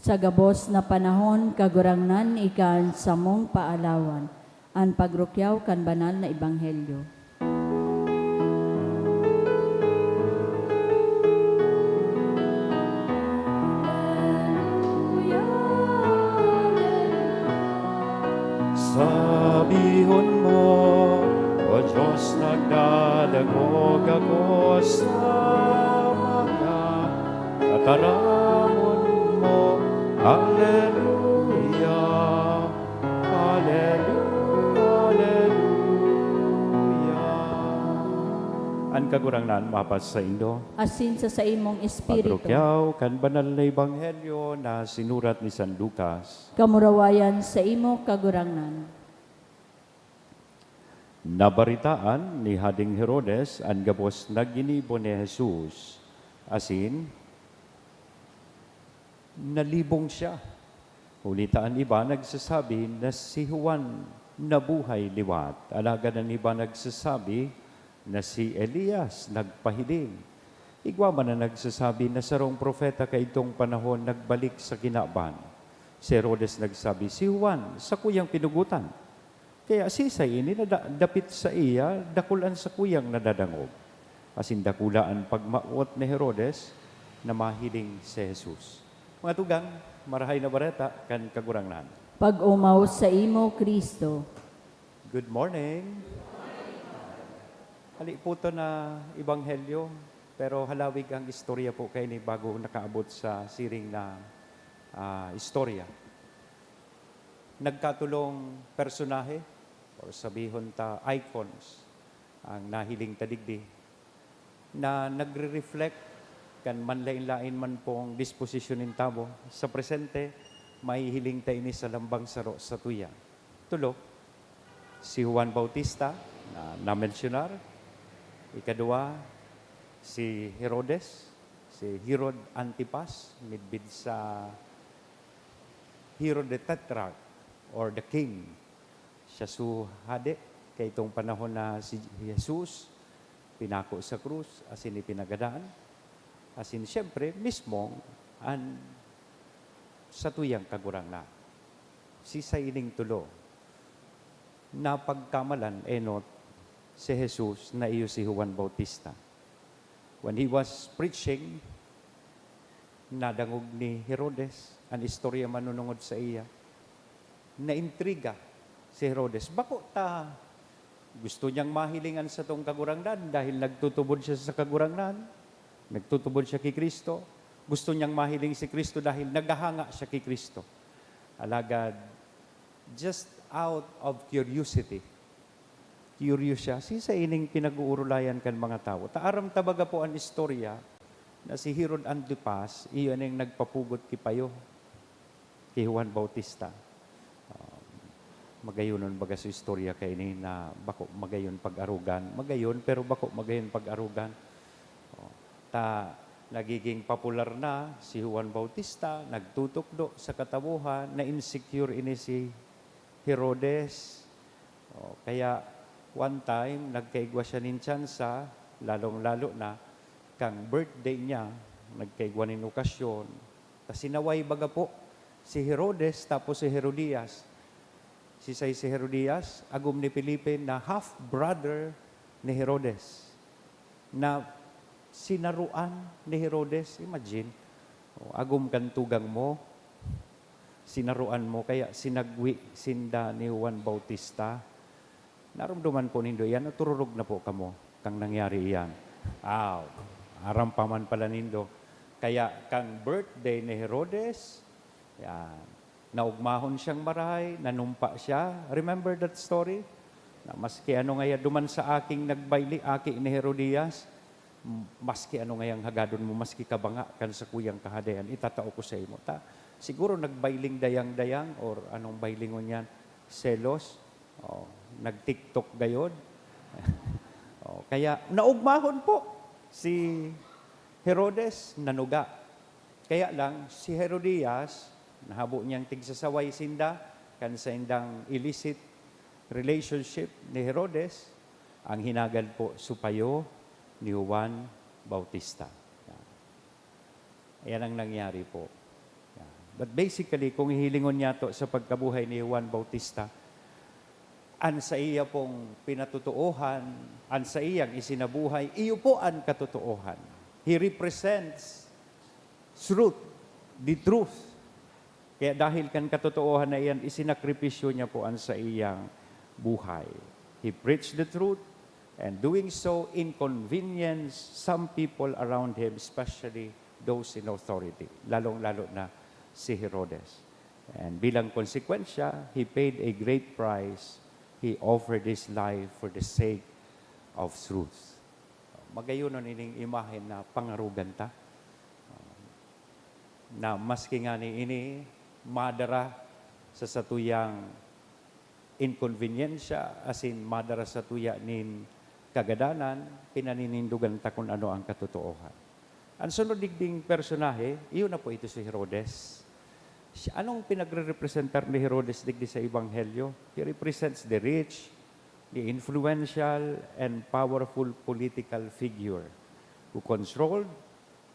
Sa gabos na panahon, kagurangnan ikan sa mong paalawan, ang pagrukyaw kan banal na ebanghelyo. Sabihon mo, O Diyos, nagdadagog ako sa mga kataramon mo. Hallelujah, Hallelujah, Hallelujah. Ang kagurangnan mapas sa Indo. Asin sa imong espiritu. Pagrukyaw, kan banal na ebanghelyo na sinurat ni San Lucas. Kamurawayan sa imo kagurangnan. Nabaritaan ni Hading Herodes ang gabos na ginibo ni Jesus. Asin, nalibong siya. Ulitaan iba nagsasabi na si Juan nabuhay liwat. Alaga ng iba nagsasabi na si Elias nagpahiling. Igwa man na nagsasabi na sarong propeta kay itong panahon nagbalik sa kinaban. Si Herodes nagsabi, si Juan sa kuyang pinugutan. Kaya sisay ini dapit sa iya, dakulan sa kuyang nadadangog. Asin dakulaan pagmaot ni Herodes na mahiling si Jesus. Mga tugang, marahay na bareta kan kagurangnan. Pag-umaw sa imo, Kristo. Good morning. Hali po ito na ebanghelyo, pero halawig ang istorya po kayo ni bago nakaabot sa siring na istorya. Nagkatulong personahe, o sabihon ta icons, ang nahiling tadigdi, na nagre-reflect kan manlain-lain man pong disposisyon ng tabo. Sa presente, may hiling tayo ni sa lambang saro sa tuya. Tulo, si Juan Bautista, na mencionar. Ikadua, si Herodes, si Herod Antipas, midbid sa Herod the Tetrarch, or the King. Siya suhade, kay itong panahon na si Jesus, pinako sa krus, asin ipinagadaan. Asin siyempre, mismong, sa tuyang kagurangnan. Si Sailing Tulo, na pagkamalan, enot, si Jesus na iyo si Juan Bautista. When he was preaching, nadangog ni Herodes, ang istorya manunungod sa iya, naintriga si Herodes. Bako ta, gusto niyang mahilingan sa tong kagurangnan dahil nagtutubod siya sa kagurangnan, nagtutubod siya kay Kristo. Gusto niyang mahiling si Kristo dahil naghahanga siya kay Kristo. Alagad, just out of curiosity, curious siya, sa ining pinag-uurulayan kan mga tao. Taaram tabaga po ang istorya na si Herod Antipas, iyon ang nagpapugot kipayo kay Juan Bautista. Magayonon baga sa istorya kay ni na bako magayon pag-arugan. Magayon pero bako magayon pag-arugan. Nagiging popular na si Juan Bautista, nagtutukdo sa katabuhan, na insecure ini si Herodes. Kaya one time, nagkaigwa siya nin tsansa, lalong-lalo na, kang birthday niya, nagkaigwa nin okasyon. Sinaway baga po si Herodes tapos si Herodias. Si Herodias, agum ni Felipe na half-brother ni Herodes. Na sinaruan ni Herodes, imagine, agum kantugang mo, sinaruan mo, kaya sinagwi sinda ni Juan Bautista. Naramdaman po nindo yan, tururog na po kamo, kang nangyari yan. Aram paman pala nindo. Kaya kang birthday ni Herodes, yan, naugmahon siyang marahay, nanumpa siya. Remember that story? Na maski ano ngaya duman sa aking nagbayli, aki ni Herodias, maski ano ngayang hagadon mo, maski kabanga kan sa kuyang kahadayan, itatao ko sa imo. Siguro nagbailing dayang-dayang or anong bailingon yan, selos, nag-TikTok gayod. Kaya naugmahon po si Herodes, nanuga. Kaya lang si Herodias, nahabo niyang tigsasaway sinda, kan sa indang illicit relationship ni Herodes, ang hinagad po supayo ni Juan Bautista. Yan ang nangyari po. But basically, kung hihilingon niya to sa pagkabuhay ni Juan Bautista, an sa iya pong pinatutuohan, an sa iyang isinabuhay, iyo po ang katotohan. He represents truth, the truth. Kaya dahil kan katotohanan na iyan, isinakripisyo niya po ang sa iyang buhay. He preached the truth, and doing so inconvenience some people around him, especially those in authority, lalong-lalo na si Herodes. And bilang konsekwensya, he paid a great price. He offered his life for the sake of truth. Magayon ining imahen na pangarugan ta, na maski nga ni ini madara sa satuyang inconveniensya, as in madara sa tuya nin kagadanan, pinaninindugan ta kung ano ang katotoohan. Ang sunod digding personahe, iyon na po ito si Herodes. Anong pinagre-representar ni Herodes digdi sa Ebanghelyo? He represents the rich, the influential, and powerful political figure who controlled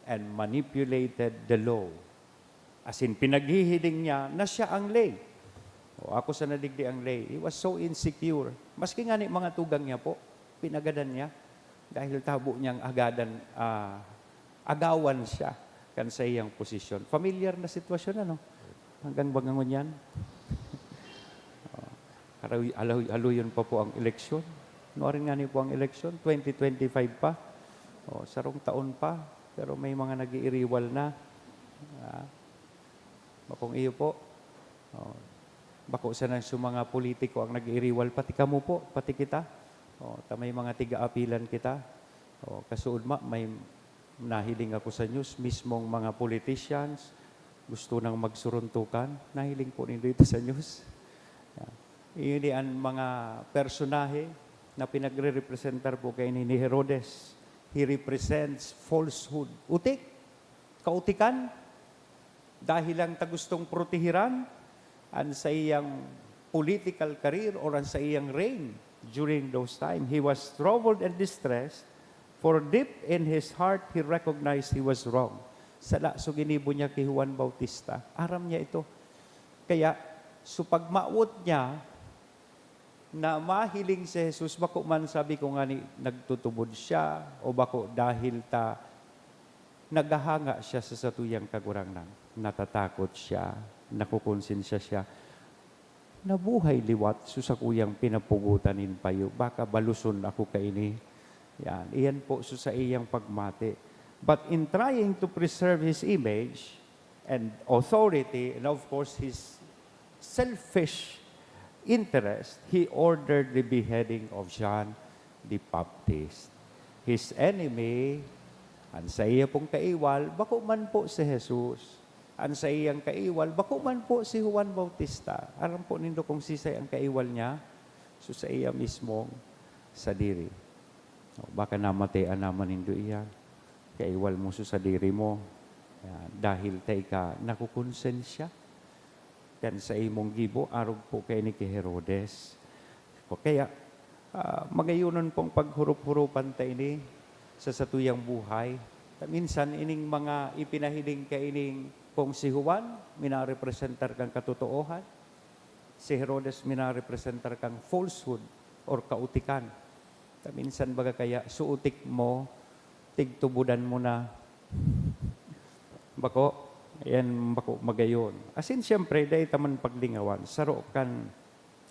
and manipulated the law. As in, pinaghihiling niya na siya ang lay. O ako sa nadigdi ang lay. He was so insecure. Maski nga ni mga tugang niya po, pinagadan niya dahil tabo niyang agawan siya kan sa iyang posisyon. Familiar na sitwasyon, ano? Hanggang bagangon yan. Haluyon pa po ang eleksyon. Noorin nga niyo po ang eleksyon, 2025 pa. Sarong taon pa, pero may mga nag-iiriwal na. Bakong iyo po, bako sa nang mga politiko ang nag-iiriwal, pati kamo po, pati kita. May mga tiga-apilan kita. Kasuod may nahiling ako sa news, mismong mga politicians, gusto nang magsuruntukan. Nahiling po nito ito sa news. Iyon ang mga personahe na pinagre-representar po kay ni Herodes. He represents falsehood. Utik, kautikan, dahil lang tagustong protehiran ang sa iyang political career or ang sa iyang reign during those time. He was troubled and distressed, for deep in his heart he recognized he was wrong. Sala, so ginibo niya kay Juan Bautista. Aram niya ito. Kaya, so pagmaot niya, na mahiling si Jesus, bako man sabi ko nga ni, nagtutubod siya, o bako dahil naghahanga siya sa satuyang kagurangnan. Natatakot siya, nakukonsensya siya. Nabuhay liwat, susakuyang pinapugutanin payo, baka baluson ako kaini. Yan, iyan po sa iyang pagmati. But in trying to preserve his image and authority, and of course his selfish interest, he ordered the beheading of John the Baptist. His enemy, ang sa iya pong kaiwal, bako man po si Jesus. Ang sa iyang kaiwal, bako man po si Juan Bautista. Aram po nindo kung sisay ang kaiwal niya, so sa iya mismong sadiri. Baka namatayan naman nindo iya. Kaiwal mo sa diri mo, dahil tayo ka nakukonsensya, yan sa imong gibo, arog po kay ni Herodes. Kaya, magayunon pong paghurup-hurupan tayo ni sa satuyang buhay. Minsan, ining mga ipinahiling kaining kung si Juan, minarepresentar kang katotoohan. Si Herodes, minarepresentar kang falsehood or kautikan. Minsan baga kaya, suutik mo, tigtubudan mo na, bako, yan bako magayon. Asin siyempre, dahil taman paglingawan, saro kan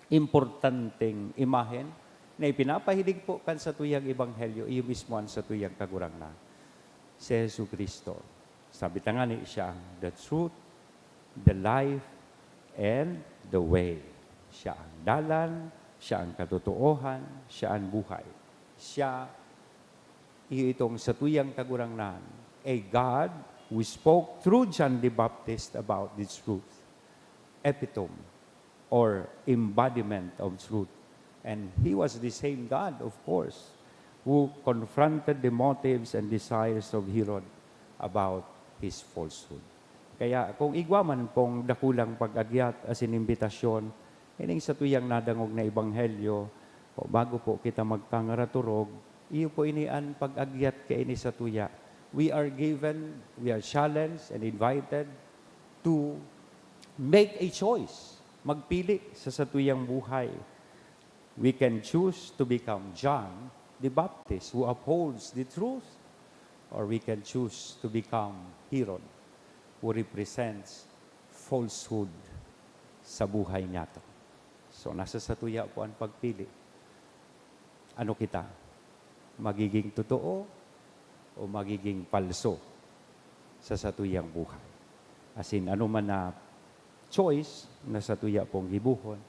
importanteng imahen na ipinapahilig po kan sa tuyang Ebanghelyo, iyo mismo ang sa tuyang kagurangnan. Si Jesu Cristo. Sabi tangani siya ang the truth, the life, and the way. Siya ang dalan, siya ang katotoohan, siya ang buhay. Siya itong sa tuyang kagurangnan, a God who spoke through John the Baptist about the truth, epitome or embodiment of truth. And he was the same God, of course, who confronted the motives and desires of Herod about his falsehood. Kaya kung igwaman pong dakulang pag-agyat as in imbitasyon, ining sa tuyang nadangog na Ebanghelyo, o bago po kita magkangaraturog, iyo po inian pag-agyat kay ini sa tuya. We are challenged and invited to make a choice. Magpili sa satuyang buhay. We can choose to become John the Baptist who upholds the truth, or we can choose to become Herod who represents falsehood sa buhay nato. So nasa satuya po ang pagpili. Ano kita? Magiging totoo o magiging palso sa satuyang buhay? As in, ano man na choice na satuya pong gibuhon,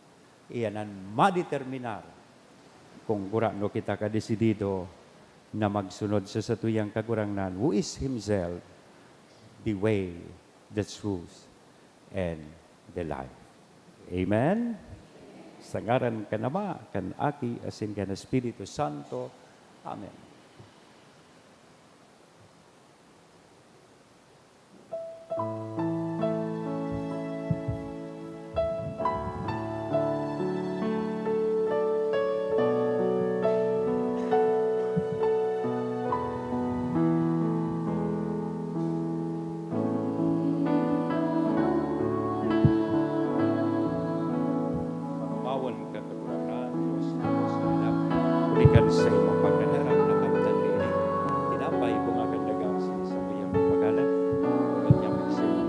iyan ang madeterminar kung kurano kita kadesidido na magsunod sa satuyang kagurangnan, who is Himself, the way, the truth, and the life. Amen? Sa ngaran ka Ama, kan Aki, asin ka na Espiritu Santo. Amen. Mawon ka kagurangnan, Diyos na Diyos na anak, ulikan sa imong pagkadarang na kamtan rin. Tinapay ko nga kandagang sa iyong pagalan. Ulit niya sa imong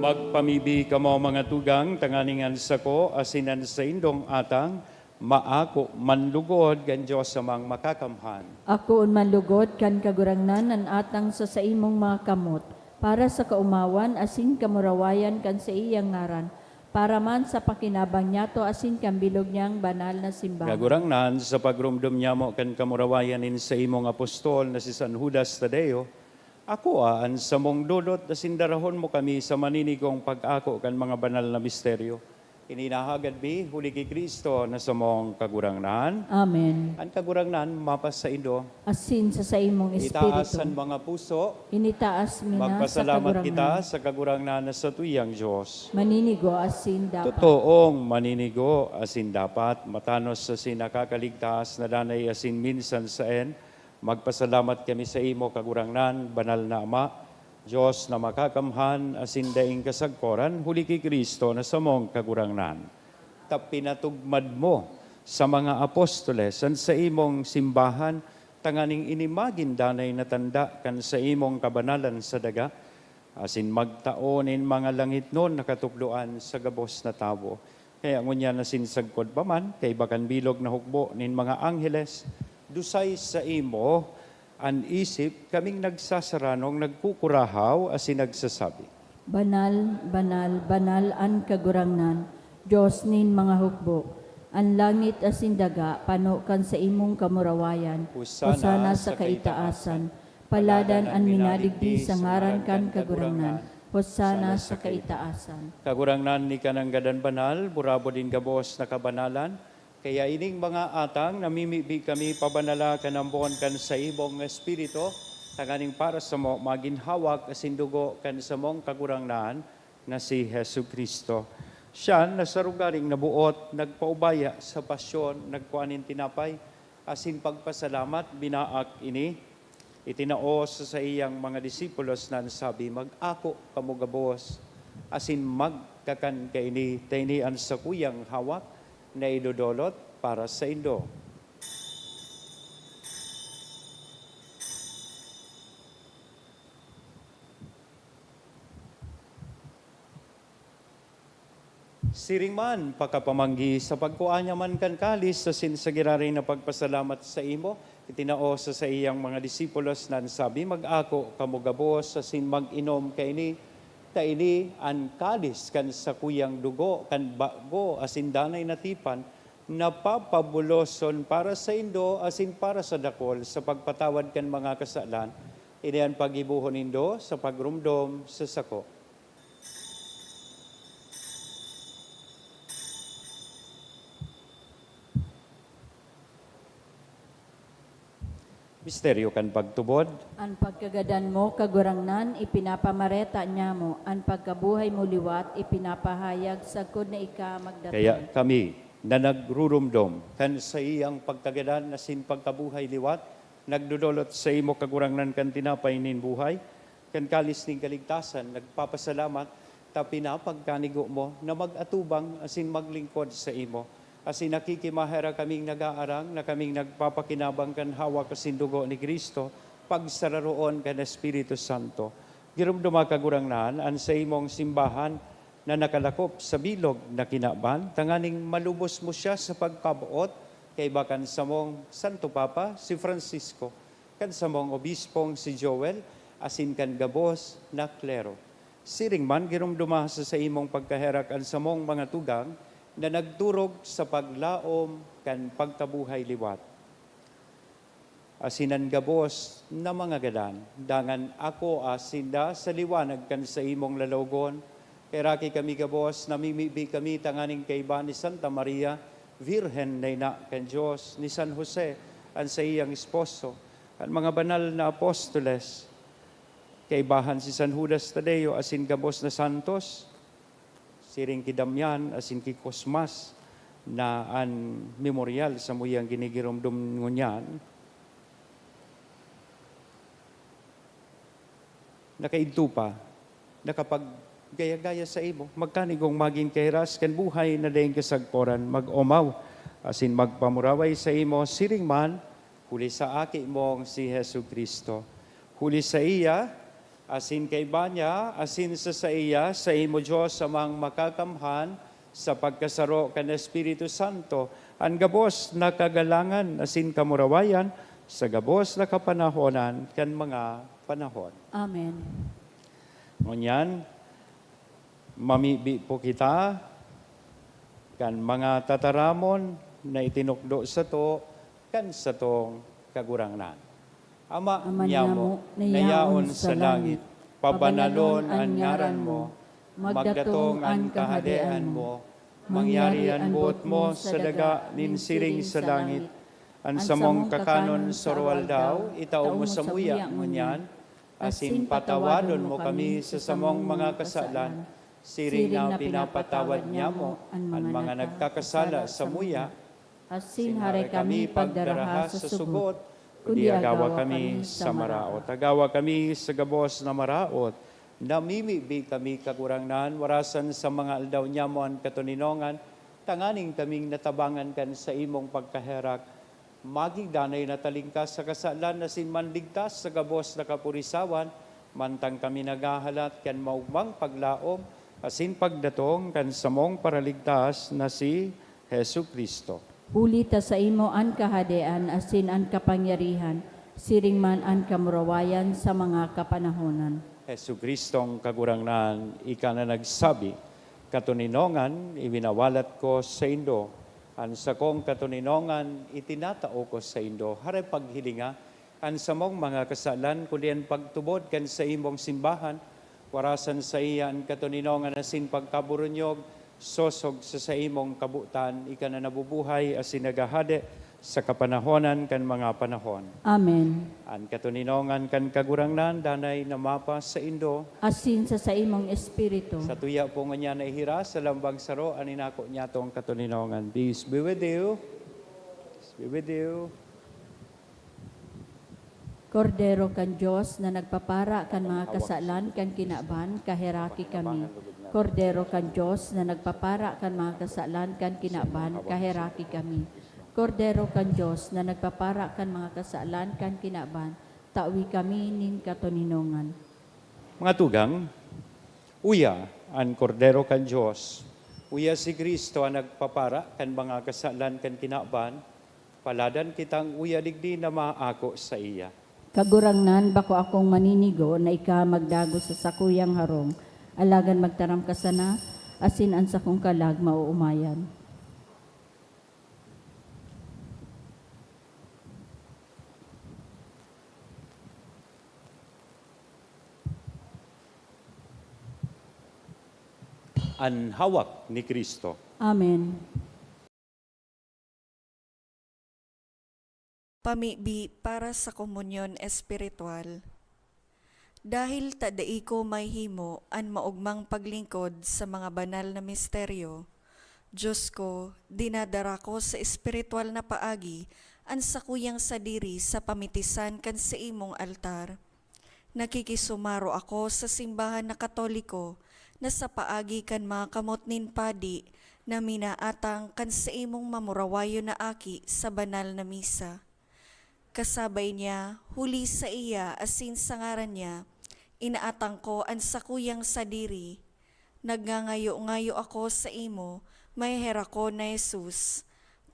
Magpamibi ka mo mga tugang, tanganingan sa ko, asinan sa indong atang, maako manlugod gan Diyos samang makakamhan. Ako manlugod kan kagurangnan an atang sa imong mga kamot, para sa kaumawan asin kamurawayan kan sa iyang ngaran, para man sa pakinabang niyato asin kan bilog niyang banal na simbahan. Kagurangnan sa pagrumdum niya mo kan kamurawayanin sa imong apostol na si San Judas Tadeo, ako an sa mong dulot na sindarahon mo kami sa maninigong pag-ako kan mga banal na misteryo. Ininahagad bi, huli kay Kristo na sa mong kagurangnan. Amen. Ang kagurangnan, mapas sa indo. Asin sa imong Itaas espiritu. ang mga puso. Initaas mina sa Magpasalamat kita kagurangnan. sa kagurangnan na sa tuyang Diyos. Maninigo asin dapat. Totoong maninigo asin dapat, matanos sa sinakakaligtas na danay asin minsan sa en, magpasalamat kami sa imo kagurangnan, banal na Ama, Diyos na makakamhan asin daing kasagkoran, huli kay Kristo na sa mong kagurangnan. Tapinatugmad mo sa mga apostoles san sa imong simbahan, tanganing inimagin danay na tanda kan sa imong kabanalan sa daga, asin magtaonin mga langit nun nakatukluan sa gabos na tabo. Kaya ngunya na sinsagkod pa man, kay bakan bilog na hukbo nin mga angheles, dusay sa imo, an isip, kaming nagsasaranong nagkukurahaw asin nagsasabi. Banal, banal, banal an kagurangnan, Diyos nin mga hukbo. An langit asin daga, pano kan sa imong kamurawayan. Hosana sa kaitaasan. Paladan an minadigdi sa ngaran kan kagurangnan. Hosana sa kaitaasan. Kagurangnan ni kananggadan banal, burabo din gabos na kabanalan, kaya ining mga atang namimibi kami pabanala kanambon kan sa ibong espiritu, taganing para sa mo maginhawak asin dugo kan sa mong kagurangnan na si Hesu Kristo. Siya na sa rugaring nabuot, nagpaubaya sa pasyon, nagkuanin tinapay, asin pagpasalamat, binaak ini, itinao sa iyang mga disipulos na sabi, mag-ako kamugabos, asin magkakan kaini, tainian sa kuyang hawak, na idodolot para sa indo. Siring man, pagkapamanggi sa pagkuanya man kan kalis sa sinsagirari na pagpasalamat sa imo, itinao sa iyang mga disipulos na sabi, mag-ako kamugabos sa sin mag-inom kaini, ta ini an kadis kan sa kuyang dugo kan bago asin danay natipan napapabuloson para sa indo asin para sa dakol sa pagpatawad kan mga kasalan. Ini ang pagibuhon nindo sa pagrumdom sa sako. Misteryo kan pagtubod. Ang pagkagadan mo, kagurangnan, ipinapamareta niya mo. Ang pagkabuhay mo liwat, ipinapahayag sa kod na ika magdatong. Kaya kami na nagrurumdom kan sa iyang pagkagadan na sin pagkabuhay liwat, nagdudulot sa imo kagurangnan kan tinapay nin buhay, kan kalis ning kaligtasan, nagpapasalamat, ta pinapagkanigo mo na magatubang asin maglingkod sa imo. Asin nakikimahera kaming nag-aarang na kaming nagpapakinabang kan hawak asin dugo ni Kristo, pagsararoon kan Espiritu Santo. Girumduma kagurangnan, an sa imong simbahan na nakalakop sa bilog na kinaban, tanganing malubos mo siya sa pagpabuot, kay bakan sa mong Santo Papa, si Francisco, kan sa mong obispong si Joel, asin kan gabos na klero. Siring man, girumduma sa imong pagkaherak an sa mong mga tugang, na nagturog sa paglaom kan pagkabuhay liwat. Asinan gabos na mga gadan, dangan ako asinda sa liwanag kan sa imong lalawgon, kay raki kami gabos, namimibi kami tanganing kaiba ni Santa Maria, Virhen na ina kan Diyos, ni San Jose, ang sa iyang esposo, ang mga banal na apostoles, kaibahan si San Judas Tadeo, asin gabos na santos, siring kidamyan, asin ki Cosmas, na an memorial sa muyang ginigirumdum ngunyan, nakaidto pa, nakapag-gaya-gaya sa imo, magkanigong maging kairas, kan buhay na daing kasagporan, mag-omaw, asin magpamuraway sa imo, siring man, huli sa aki mong si Hesu Kristo. Huli sa iya, asin kay banya, asin sa iya, sa imo Diyos amang makakamhan, sa pagkasaro kan Espiritu Santo, ang gabos na kagalangan, asin kamurawayan, sa gabos na kapanahonan, kan mga panahon. Amen. Ngunyan, mamibi po kita, kan mga tataramon, na itinukdo sa to, kan sa tong kagurangnan. Ama nyamo, nayaon sa langit, pabanalon ang ngaran mo, magdatong ang kahadean mo, mangyarian buot mo sa daga nin siring sa langit, ang samong kakanon sorwal daw, itao mo sa muya ngunyan, asin patawadon mo kami sa samong mga kasalan, siring na pinapatawad niya mo, ang mga nagkakasala sa muya, asin hare kami pagdaraha sa sugot, kundi agawa kami sa maraot. Agawa kami sa gabos na maraot. Namimibi kami kagurangnan, warasan sa mga aldaw niya mo ang katuninongan, tanganing kaming natabangan kan sa imong pagkaherak. Magigdanay na talingkas sa kasalan na sinmanligtas sa gabos na kapurisawan, mantang kami nagahalat kan maugmang paglaom, asin pagdatong kan samong paraligtas na si Hesu Kristo. Huli ta sa imo an kahadean, asin an kapangyarihan, siring man an kamurawayan sa mga kapanahonan. Hesu Kristong kagurangnan, ika na nagsabi, katuninongan, ibinawalat ko sa indo. An sa kong katuninongan, itinatao ko sa indo. Hare paghilinga, an sa mong mga kasalan, kundi ang pagtubod kan sa imong simbahan, warasan sa iya ang katuninongan asin pagkaburunyog, sosog sa imong kabutan, ika na nabubuhay asin nagahade sa kapanahonan kan mga panahon. Amen. Ang katuninongan kan kagurangnan, danay na mapa sa indo, Asin sa imong espiritu. sa tuya po nga niya nahira, sa lambang saro, aninako niya tong katuninongan. Peace be with you. Peace be with you. Kordero kan Diyos na nagpapara kan mga kasalan kan kinaban, kaheraki kami. Kordero kan Diyos na nagpapara kan mga kasalan kan kinaban, kaheraki kami. Kordero kan Diyos na nagpapara kan mga kasalan kan kinaban, tawi kami ning katuninongan. Mga tugang, uya ang kordero kan Diyos, uya si Kristo ang nagpapara kan mga kasalan kan kinaban, paladan kitang uya digdi na maako sa iya. Kagurangnan bako akong maninigo na ika magdago sa sakuyang harong, Alagan magtaram ka sana, asin an sa kong kalag mauumayan. Ang hawak ni Kristo. Amen. Pamibi para sa komunyon espiritual. Dahil tadai ko may himo an maugmang paglingkod sa mga banal na misteryo, Diyos ko, dinadara ko sa espiritual na paagi an sakuyang sadiri sa pamitisan kan sa imong altar. Nakikisumaro ako sa simbahan na Katoliko na sa paagi kan mga kamot nin padi na minaatang kan sa imong mamurawayo na aki sa banal na misa. Kasabay niya, huli sa iya asin sa ngaran niya, inaatang ko ang sakuyang sadiri. Nagngangayo-ngayo ako sa imo, may hera ko na Jesus.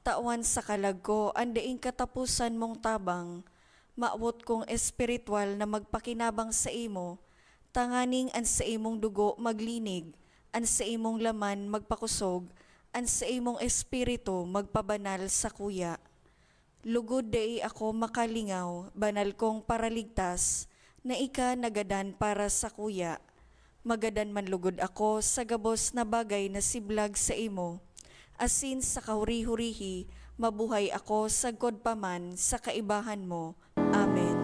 Tawan sa kalag ko, andaing katapusan mong tabang, maawot kong espiritual na magpakinabang sa imo, tanganing an sa imong dugo maglinig, an sa imong laman magpakusog, an sa imong espiritu magpabanal sa kuya. Lugod dai ako makalingaw, banal kong paraligtas, na ika nagadan para sa kuya. Magadan man lugod ako sa gabos na bagay na siblag sa imo. Asin sa kahuri-hurihi, mabuhay ako sa godpaman sa kaibahan mo. Amen.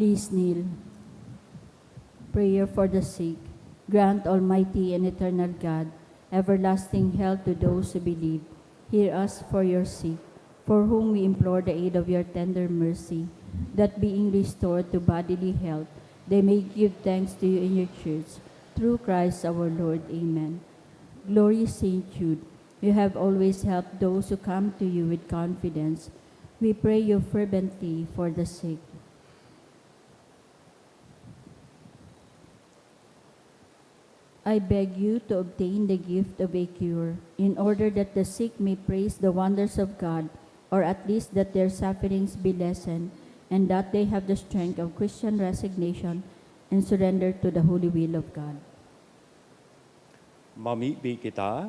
Please kneel. Prayer for the sick. Grant, Almighty and eternal God, everlasting health to those who believe. Hear us for your sick, for whom we implore the aid of your tender mercy, that being restored to bodily health, they may give thanks to you in your church. Through Christ our Lord. Amen. Glorious Saint Jude, you have always helped those who come to you with confidence. We pray you fervently for the sick. I beg you to obtain the gift of a cure, in order that the sick may praise the wonders of God, or at least that their sufferings be lessened, and that they have the strength of Christian resignation and surrender to the holy will of God. Mamibi kita.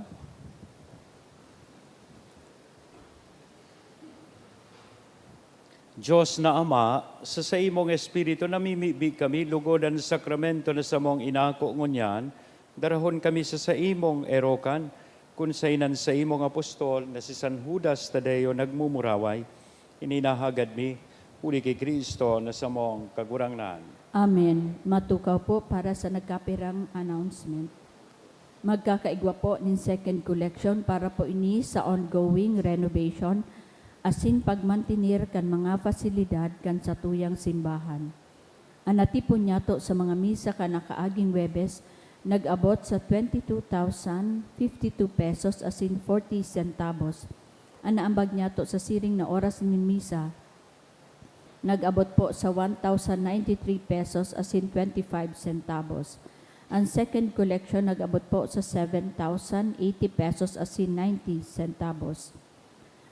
Diyos na Ama, sa imong Espiritu namimibi kami, lugod ang sakramento na sa mong inako ngunyan, darahon kami sa imong erokan, kung sa inan sa imong apostol na si San Judas Tadeo nagmumuraway, ininahagad mi, uli kay Kristo na sa mong kagurangnan. Amen. Matukaw po para sa nagkapirang announcement. Magkakaigwa po ng second collection para po ini sa ongoing renovation asin pagmantinir kan mga fasilidad kan sa tuyang simbahan. Anatipon niyato sa mga misa kan nakaaging Webes, nag-abot sa 22,052 pesos asin 40 centavos. Anaambag niyato sa siring na oras ng misa, nag-abot po sa 1,093 pesos asin 25 centavos. Ang second collection nag-abot po sa 7,080 pesos asin 90 centavos.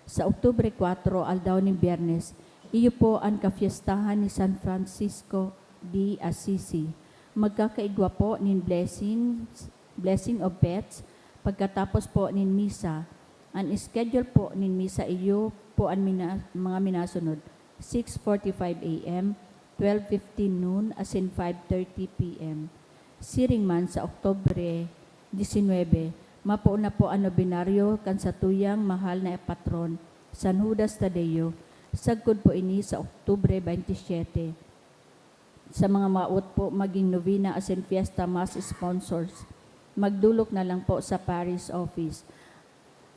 Sa Oktubre 4, aldaw ni Biyernes, Iyo po ang kafiestahan ni San Francisco de Assisi. Magkakaigwa po nin blessing of pets. Pagkatapos po nin misa, ang schedule po nin misa iyo po ang mga minasunod. 6:45 a.m., 12:15 noon, as in 5:30 p.m. Siring man sa Oktubre 19, mapauna po ang nobinaryo kan sa tuyang mahal na patron, San Judas Tadeo. Sagkod po ini sa Oktubre 27. Sa mga maot po maging novena as in fiesta mass sponsors, magdulok na lang po sa parish office.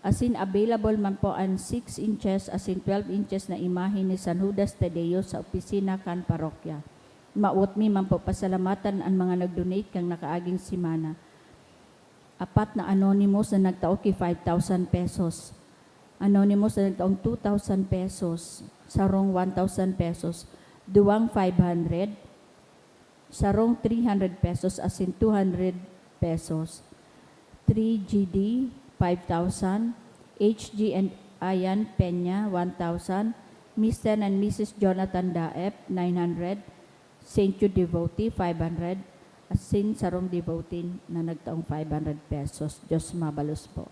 As in available man po ang 6 inches as in 12 inches na imahe ni San Judas Tadeo sa opisina kan parokya. Maot mi man po pasalamatan ang mga nag-donate kang nakaaging simana. 4 na anonymous na nagtao ki 5,000 pesos. Anonymous na nagtaong 2,000 pesos, sarong 1,000 pesos, duwang 500, sarong 300 pesos as in 200 pesos, 3GD 5,000, HG and Ayan Peña 1,000, Mr. and Mrs. Jonathan Daep 900, St. Jude Devotee 500, as in sarong devotee na nagtaong 500 pesos. Diyos mabalos po.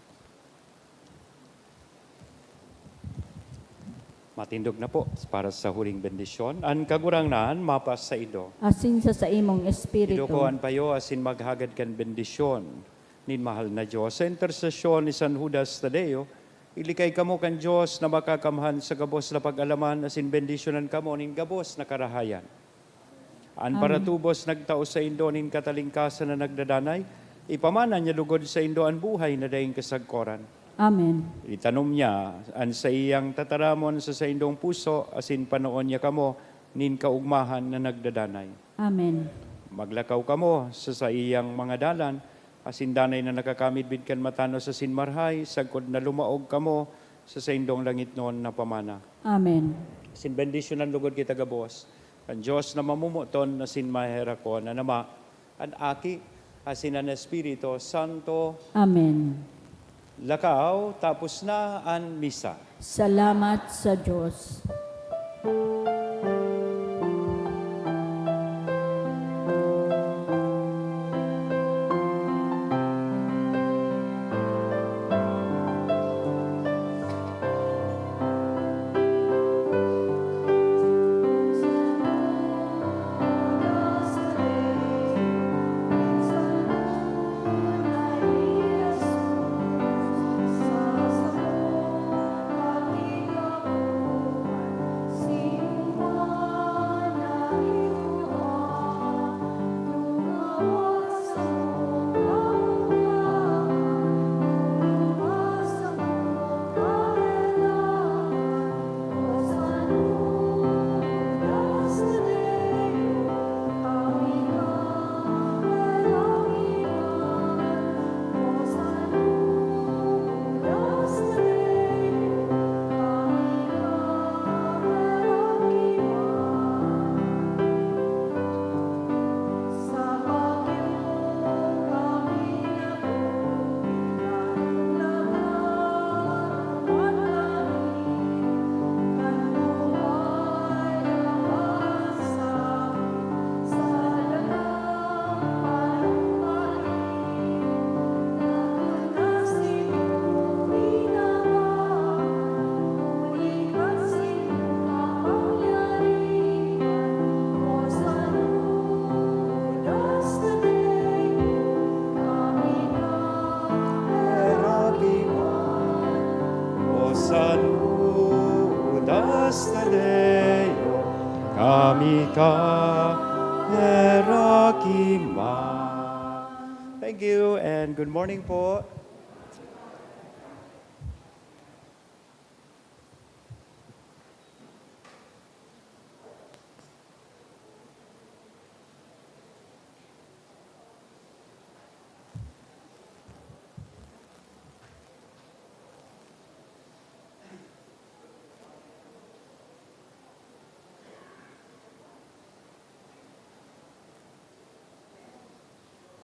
Matindog na po para sa huling bendisyon. Ang kagurangnan, mapas sa ido. Asin sa imong espiritu. Idukoan payo asin maghagad kan bendisyon nin mahal na Diyos. Sa intersesyon ni San Judas Tadeo, ilikay kamo kan Diyos na makakamhan sa gabos na pag-alaman asin bendisyonan kamo nin gabos na karahayan. An para tubos nagtao sa indo nin katalingkasan na nagdadanay, ipamana niya lugod sa indo ang buhay na daing kasagkoran. Amen. Itanom niya, an sa iyang tataramon sa indong puso, asin panoon niya kamo, nin kaugmahan na nagdadanay. Amen. Maglakaw kamo sa iyang mga dalan, asin danay na nakakamidbid kan matano sa sinmarhay, sagkod na lumaog kamo sa indong langit noon na pamana. Amen. Asin bendisyonan lugod kita gabos, ang Diyos na mamumuton na sinmahera ko na nama, an aki, asin ang Espiritu Santo. Amen. Lakaw, tapos na ang misa. Salamat sa Diyos. San Judas Tadeo, kami ka herakiman. Thank you and good morning po.